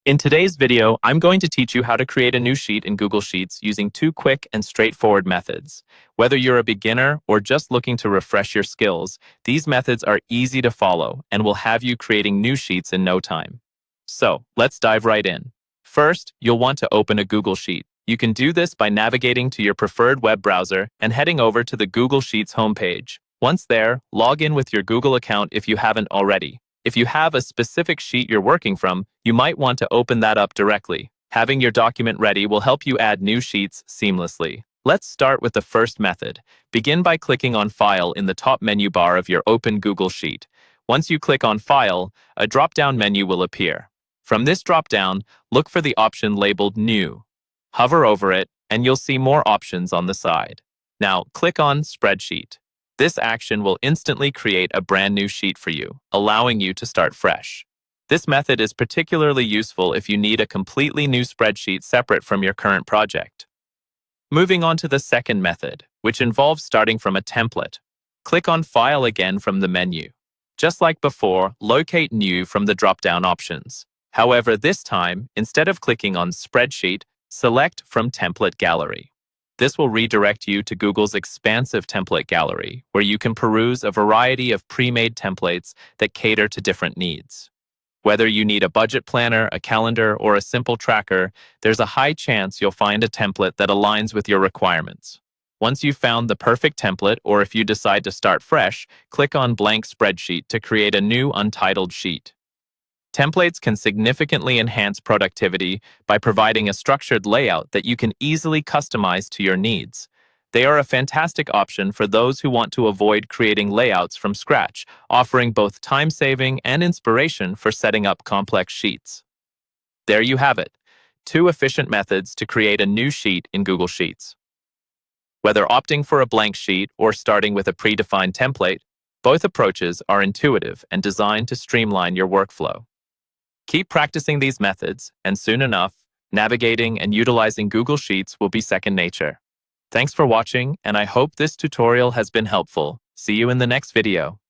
In today's video, I'm going to teach you how to create a new sheet in Google Sheets using two quick and straightforward methods. Whether you're a beginner or just looking to refresh your skills, these methods are easy to follow and will have you creating new sheets in no time. So, let's dive right in. First, you'll want to open a Google Sheet. You can do this by navigating to your preferred web browser and heading over to the Google Sheets homepage. Once there, log in with your Google account if you haven't already. If you have a specific sheet you're working from, you might want to open that up directly. Having your document ready will help you add new sheets seamlessly. Let's start with the first method. Begin by clicking on File in the top menu bar of your open Google Sheet. Once you click on File, a drop-down menu will appear. From this drop-down, look for the option labeled New. Hover over it, and you'll see more options on the side. Now, click on Spreadsheet. This action will instantly create a brand new sheet for you, allowing you to start fresh. This method is particularly useful if you need a completely new spreadsheet separate from your current project. Moving on to the second method, which involves starting from a template. Click on File again from the menu. Just like before, locate New from the drop-down options. However, this time, instead of clicking on Spreadsheet, select from Template Gallery. This will redirect you to Google's expansive template gallery, where you can peruse a variety of pre-made templates that cater to different needs. Whether you need a budget planner, a calendar, or a simple tracker, there's a high chance you'll find a template that aligns with your requirements. Once you've found the perfect template, or if you decide to start fresh, click on Blank Spreadsheet to create a new untitled sheet. Templates can significantly enhance productivity by providing a structured layout that you can easily customize to your needs. They are a fantastic option for those who want to avoid creating layouts from scratch, offering both time-saving and inspiration for setting up complex sheets. There you have it, two efficient methods to create a new sheet in Google Sheets. Whether opting for a blank sheet or starting with a predefined template, both approaches are intuitive and designed to streamline your workflow. Keep practicing these methods, and soon enough, navigating and utilizing Google Sheets will be second nature. Thanks for watching, and I hope this tutorial has been helpful. See you in the next video.